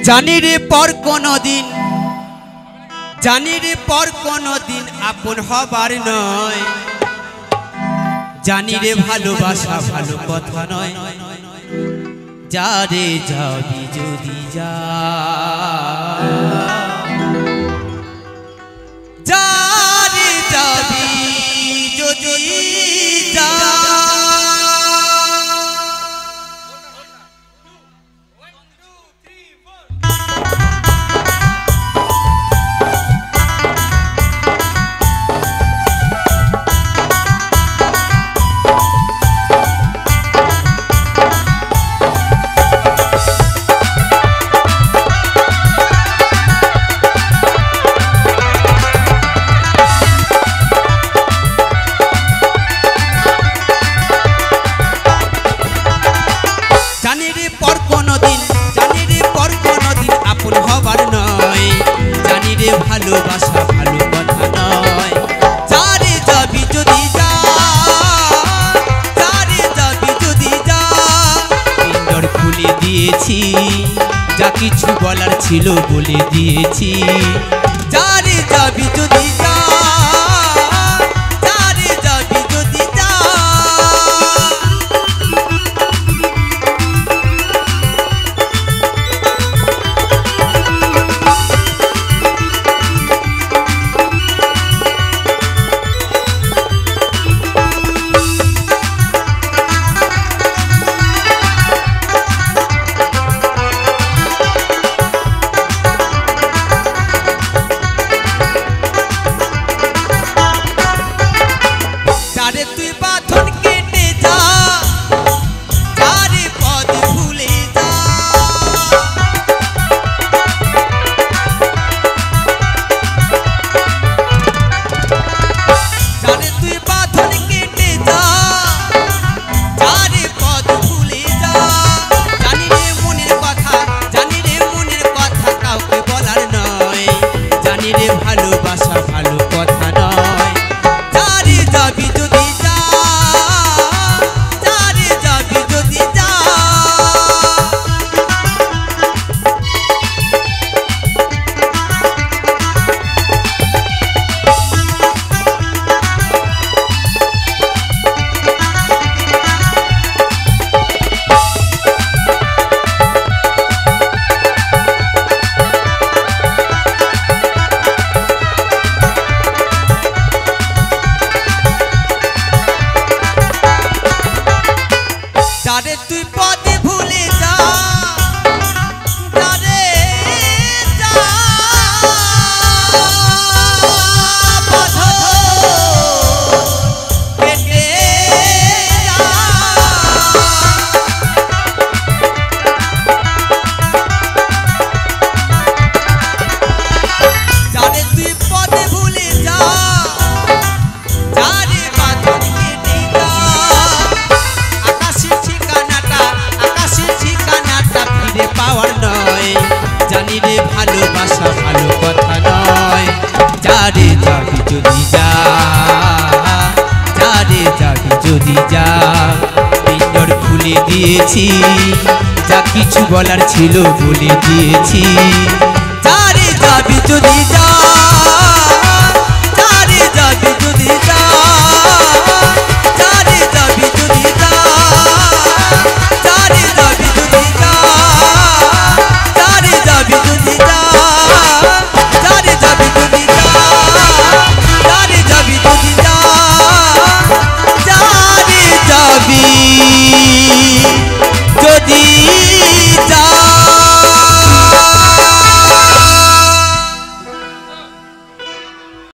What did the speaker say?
জানি রে পর কোনদিন, জানি রে পর কোনদিন আপন হবার নয়, জানি রে ভালোবাসা ভালো কথা নয়। যা রে যাবি যদি যা, যা রে যাবি যদি যা। ভালোবাসা ভালো কথা নয়, যারে যাবি যদি যা, যারে যাবি যদি যা। পিঞ্জর খুলে দিয়েছি, যা কিছু বলার ছিল বলে দিয়েছি। যারে যাবি যদি যা, যারে যাবি যদি যা। ভালোবাসা ভালো কথা নয়, যারে যাবি যদি যা, যারে যাবি যদি যা। যারে তুই পদে ভুলে যা, যারে যা বাঁধন কেটে যা। যারে তুই পদে ভুলে যা, যারে বাঁধন কেটে যা। পাওয়ার নয়, জানি রে ভালোবাসা ভালো কথা নয়, যারে যাবি যদি যা, যারে যাবি যদি যা। পিঞ্জর খুলে দিয়েছি, যা কিছু বলার ছিল বলে দিয়েছি। যারে যাবি যদি যা।